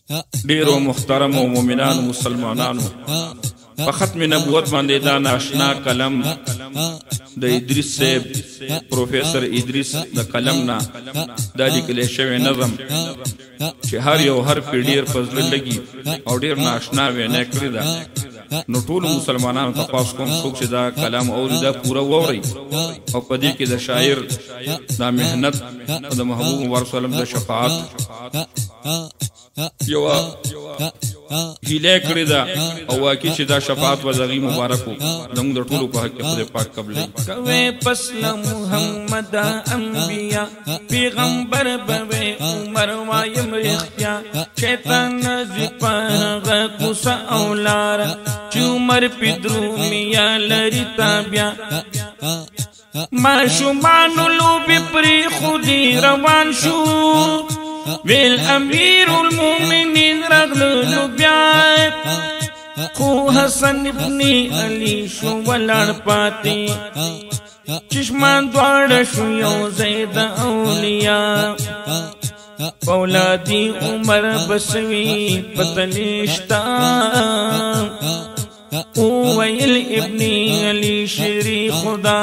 ډیرو محترم او مومنانو مسلمانانو په ختم نبوت باندې دا ناشنا کلم د ادریس صاحب پروفیسر ادریس د کلم نه دا لیکل شوی نظم چې هر یو حرف ډیر فضل لګي او ډیر ناشنا وینه کړی دا نو ټول مسلمانانو ته خاص کوم څوک چې دا کلام اوري دا پوره ووري او په دې کې د شاعر دا مهنت او د محبوب مبارک صلی الله علیه وسلم د شفاعت یو هیله کړی دا او واقعي چې دا شفاعت وزغی مبارکو زموږ د ټولو په حق کې خدای پاک قبول کوي پس محمد انبیا پیغمبر به عمر وایم رختیا شیطان زپاغه کوس اولار چومر پدرو میا لری تابیا ما شومان لوب پری خودی روان شو ویل امیر المؤمنین رغلو بیا خو حسن ابن علی شو ولړ پاتی چشمان دوار شو یو زید اولیاء اولادی عمر بسوی پتنشتا ویل ابن علی شری خدا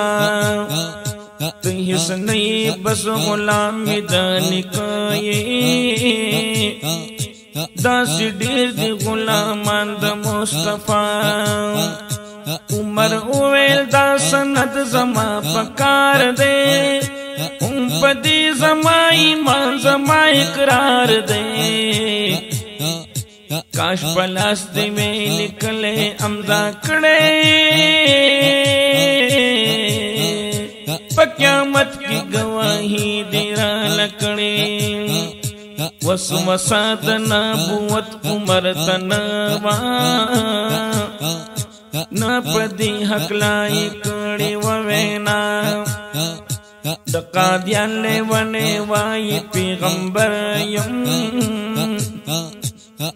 تیس نئی بس غلامی دانکائی دا سی دیر دی غلامان دا مصطفیٰ عمر اویل دا سند زما پکار دے پا دی زما ایمان زما اقرار دے کاش پلاس دی میں لکلے امزا کڑے قیامت کی گواہی دیرا لکڑے وسوسات نبوت عمر تنوا نا پدی حق لائی کڑی ووینا د قادیان لیوانے وائی پیغمبر یم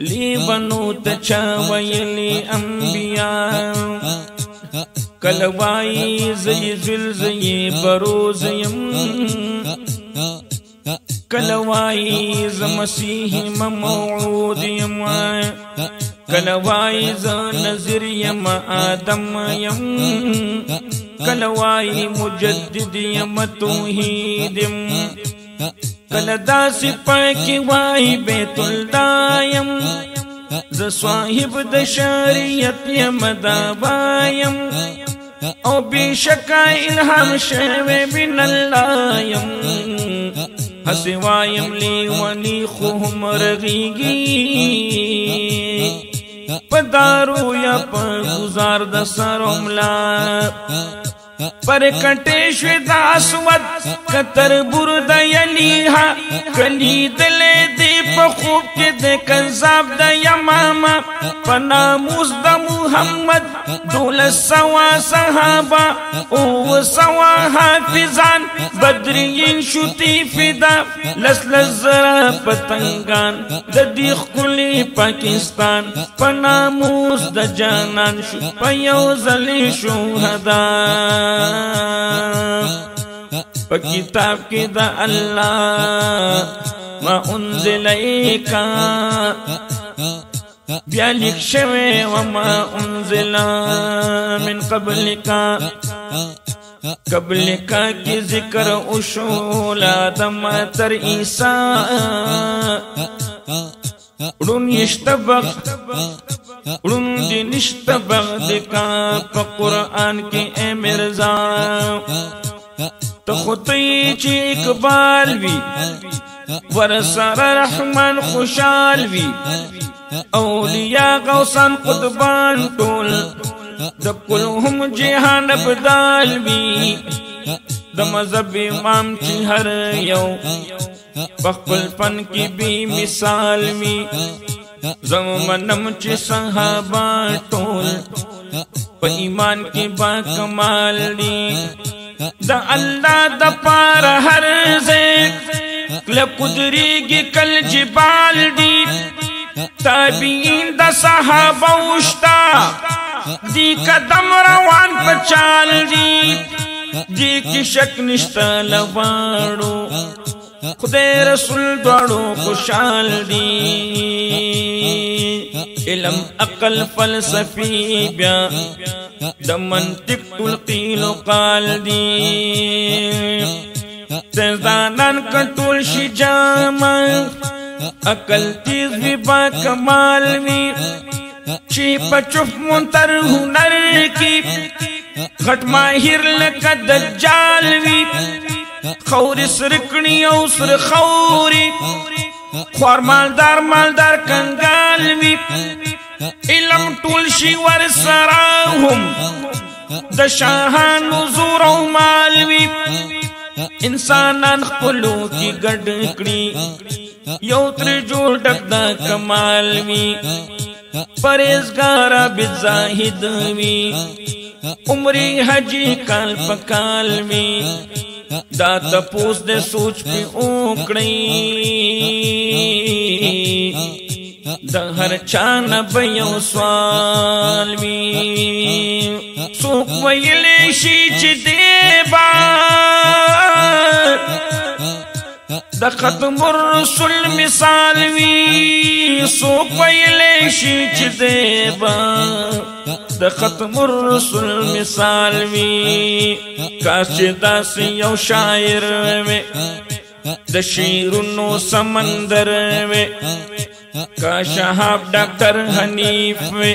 لیوانو تچاویلی انبیاء کلوائی زی زلزی بروز یم کلوائی زمسیح موعود یم کلوائی زنظر یم آدم یم کلوائی مجدد یم توحید یم کلدا سپاکی وائی بیت الدایم ز صاحب د شریعت یم داوایم او بیشکا الہام شوی بن اللہ یم حسوایم لی ونی خوهم رغیگی پدارو یا پر گزار د سرملا پر کٹیشوی دا اسود کتر برد یلیها کلی دلے دی پا خوب کے دے کذاب دا یماما پناموس دا محمد دول سوا صحابہ او سوا حافظان بدرین شتی فدا لسلزرا پتنگان دا دیخ کلی پاکستان پناموس دا جانان شو پیوزلی شوہدان پا کتاب کی دا اللہ ما انزل ایکا بیا لکھ شوے وما انزل من قبلکا قبلکا کی ذکر اشول آدم تر عیسیٰ رون یشتبق رون دی نشتبق دکا پا قرآن کی اے مرزا تخطی چی اقبال وی ورسر رحمان خوشال وی اولیاء غوثان قطبان طول دکلهم جہان بدال وی دمذب امام چی ہر یو بخل پن کی بھی مثال وی زمانم چی صحابہ طول پا ایمان کی با کمال دی دا اللہ دا پار ہر زیک لقدری گی کل جبال دی تابعین دا صحابہ وشتا دی قدم روان پچال دی دی کی شک نشتا لوارو خدای رسول دوڑو خوشحال دی علم عقل فلسفی بیا د منطق ټول قیل و قال دی تزدانان کټول شي جامع عقل تیز وی با کمال وی چی پچف منتر هنر کی غټ ماهر لکه دجال وی خور سرکنی او سر خوری خوار مالدار کنگال وی علم ټول شي ور سراهم د شاهانو زور او مال وی انسانان خپلو کی ګډ کړي یو تر جوړ ډک دا کمال وی پرهیزګار عابد زاهد وی عمری حجی کال پکال وی دا تپوس دے سوچ پی اوکڑی دا ہر چانا بیو سوال وی سوک ویلی شیچ دیبا دا ختم الرسول مثال وی سوک ویلی شیچ دیبا دا ختم الرسول مثال وی کاش داس یو شاعر وی دا شیرونو سمندر وی کا شہاب ڈاکٹر حنیف وی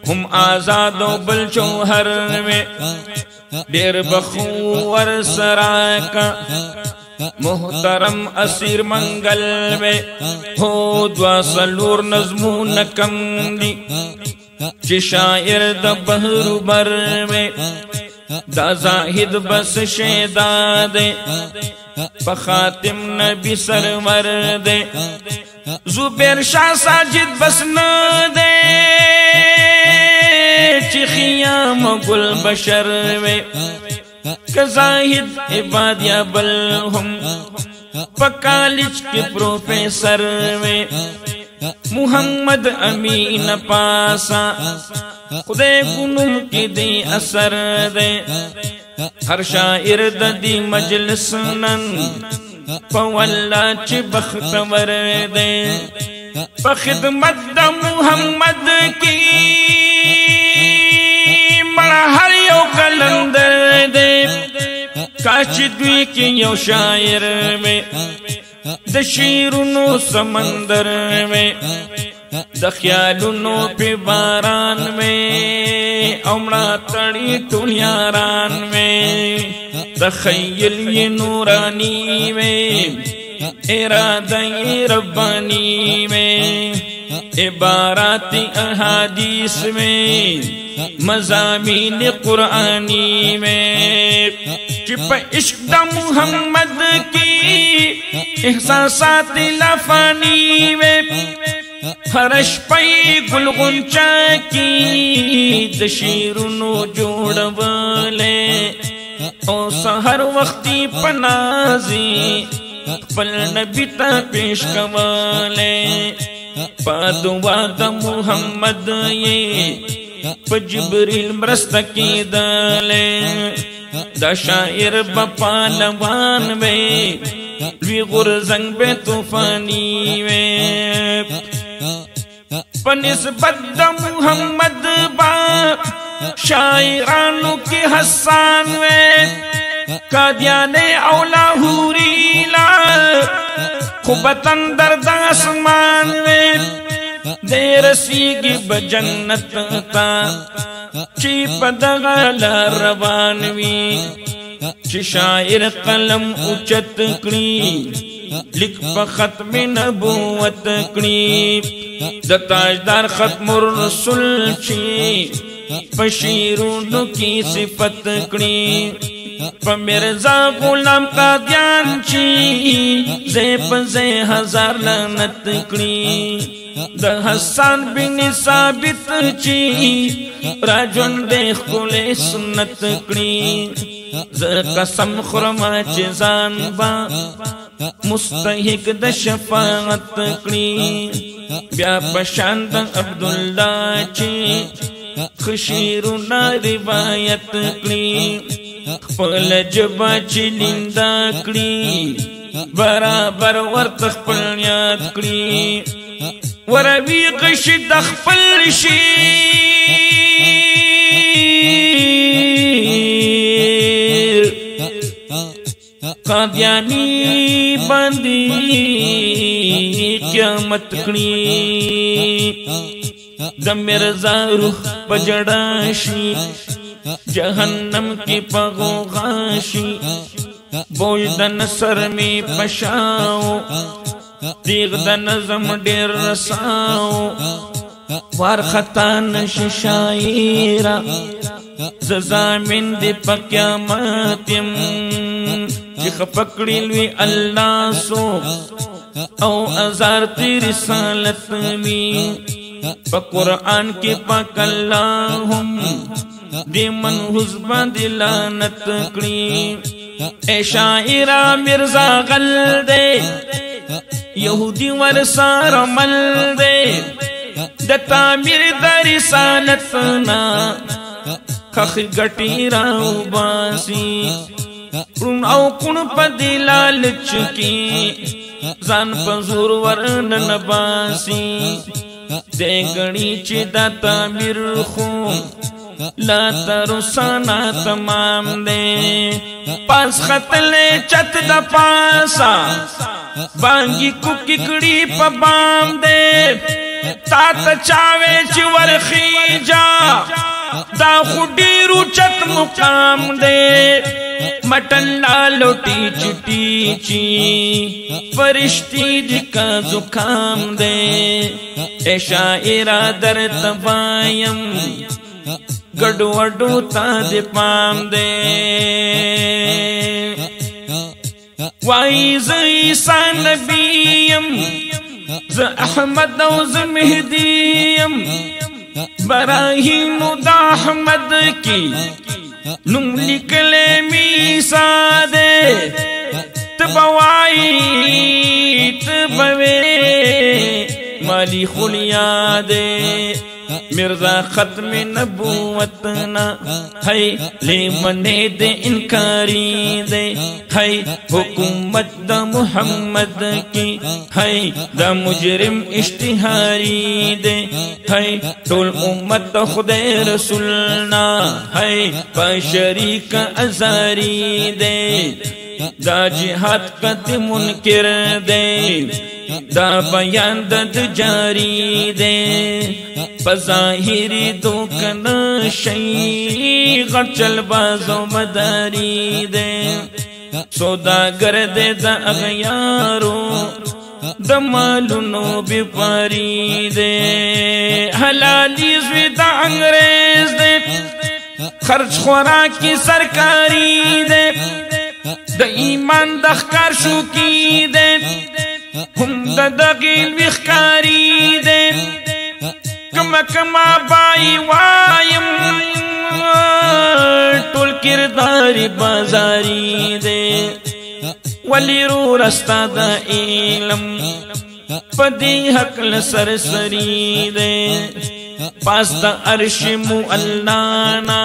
ہم آزاد و بل چوہر وی دیر بخور سراکا محترم اسیر منگل وی ہو دوا سلور نظمون کم دی چی شاعر دا بحر بر وی دا زاہد بس شیدا دے پخاتم نبی سرور دے زبیر شاہ ساجد بس نہ دے چی خیام گل بشر وے کزاہد عباد یا بل ہم پکالج کے پروفیسر وے محمد امین پاسا خدے گنم کی دی اثر دے ہر شاعر دی مجلس نن پواللہ چی بختور دے پخدمت دا محمد کی مڑا ہر یو کلندر دے کاش دوی کی یو شاعر میں دا شیرونو سمندر میں دا خیالونو پی باران میں امڑا تڑی ټول یاران میں دا خیل یہ نورانی میں ارادہ یہ ربانی میں عبارات احادیث میں مضامین قرآنی میں چپ عشق دا محمد کی احساسات لفانی میں فرش پئی گل غنچا کی دشیرونو جوڑ والے او سہر وقتی پنازی پل نبی تا پیش کوالے پادوا دا محمد یہ پا جبریل مرست کی دالے دا شاعر بپالوان میں لوی غرزنگ بے توفانی میں پنسبت دا محمد با شاعرانو کی حسان وے قادیان اولا ہوری لا خوبتن درد آسمان وے دیر سیگی بجنت تا چی پدغال روانوی چی شاعر قلم اچت کری لکھ پا ختم نبوت کری دا تاجدار ختم الرسول چی پا شیرونو کی صفت کری پا مرزا غلام قادیان چی زی پا زی ہزار لعنت کری دا حسان بن ثابت چی راجون دیکھ کولے سنت کری قسم خرما چی زان با مستحق دا شفاعت کری بیا پشان دا عبداللہ چی خشیرونا روایت کری خپل جبا چی لندا کری برابر ورت خپل یاد کری وروي غش د خپل شیر قادیانی باندې قیامت کړي د مرزا روح پجړا شي جهنم کی پغوغاشی بول د نصر می پشاو تیغ د نظم ډیر رساو وار خطا نش شاعرا زامن دی پقیامتیم چې خپکړی لوی الله سو او ازار تی رسالت می په قران کې پاک اللهم دی منحوس باندې لعنت کړی اے شاعرہ مرزا غل دے یہودی ورسار مل دے د تعمیر د رسالتنا خخ گټی راو باسی او کون په دلال چکی ځان په زور ورنن باسی دې غړي چې د تعمیر خو لا ترسانا تمام دے پاس خطل چت دا پاسا بانگی کو ککڑی پا بام دے تا تا چاوے چی ورخی جا دا خودی رو چت مقام دے مٹن لالوٹی چٹی چی فرشتی دکا زکام دے اے شاعرہ در تبایم گڑو وڈو تا دی پام دے وائی ز عیسیٰ نبیم ز احمد او ز مہدیم براہیم دا احمد کی نم لکلے میسا دے تبوائی تبوے مالی خلیا دے مرزا ختم نبوتنا ہے لے منے دے انکاری دے ہے حکومت دا محمد کی ہے دا مجرم اشتہاری دے ہے طول امت خدے رسولنا ہے پا شریک ازاری دے دا جہاد قد منکر دے دا بیان دد جاری دے بظاہری دوکن شئی غرچل بازو مداری دے سوداگر دے دا اغیارو دا مالونو بیپاری دے حلالی زوی دا انگریز دے خرچ خوراکی سرکاری دے دا ایمان دخکار شوکی دے ہم دا دغیل ویخکاری دے کما کما بائی وایم ټول کرداری بازاری دے ولی رو رستا دا علم پدی حق لسرسری دے پاس دا عرش مؤلانا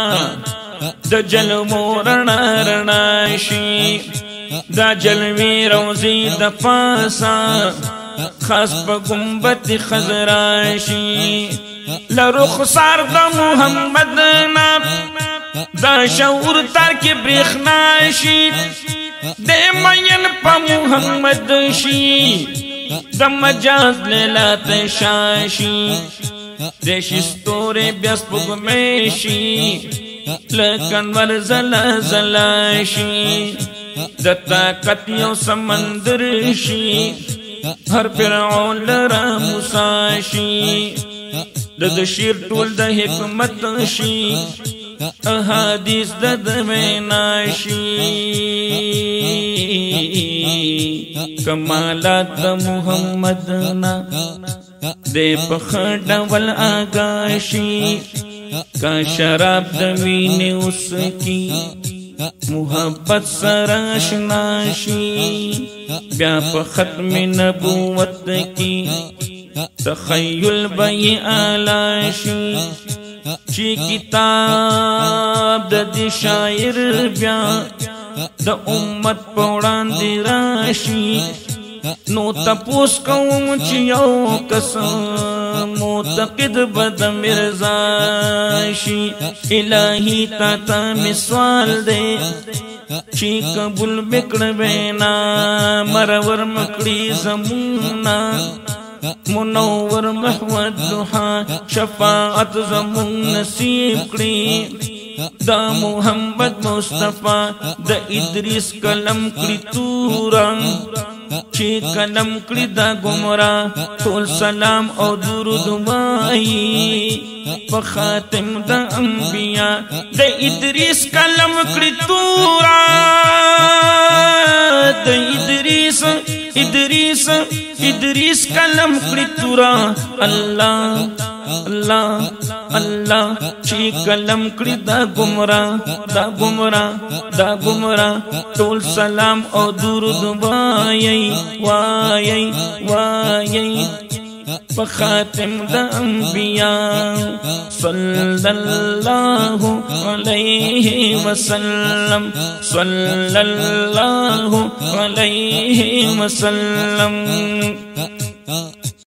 دا جلمو رنا رناشی دا جلوی روزی دا پاسا خاص پا گمبت خزراشی لرخ سار دا محمد نام دا شعور تر کی بریخناشی دے مین پا محمد شی دا مجاز لیلا تشاشی دے شستور بیس پگمیشی لکن ورزلا زلاشی دا طاقت یو سمندر شی ہر فرعون لرا مساشی دا شیر ټول د حکمت شی احادیث د دمیناشی کمالات د محمد نا دے پخڑا والآگاشی کا شراب د وین اس کی محبت سراشناشی بیا پا ختم نبوت کی تخیل بی آلاشی چی کتاب دا دی شاعر بیا دا امت پوڑان دی راشی نو تپوس کوم چې یو کس معتقد بد مرزا شي الہی تا می سوال دے چې قبول بکړ بینا مرور مکړي زمونا منور محمد دوحا شفاعت زمون نصیب کړي دا محمد مصطفی د ادریس کلم کړي تورا چې کلم کړي دا گمراه ټول سلام او درود وایي په خاتم د انبیا د ادریس کلم کړي تورا د ادریس کلم کړي تورا الله الله الله چې کلم کړي دا گمراه ټول سلام او درود وایي په خاتم د انبیا صلی الله علیه وسلم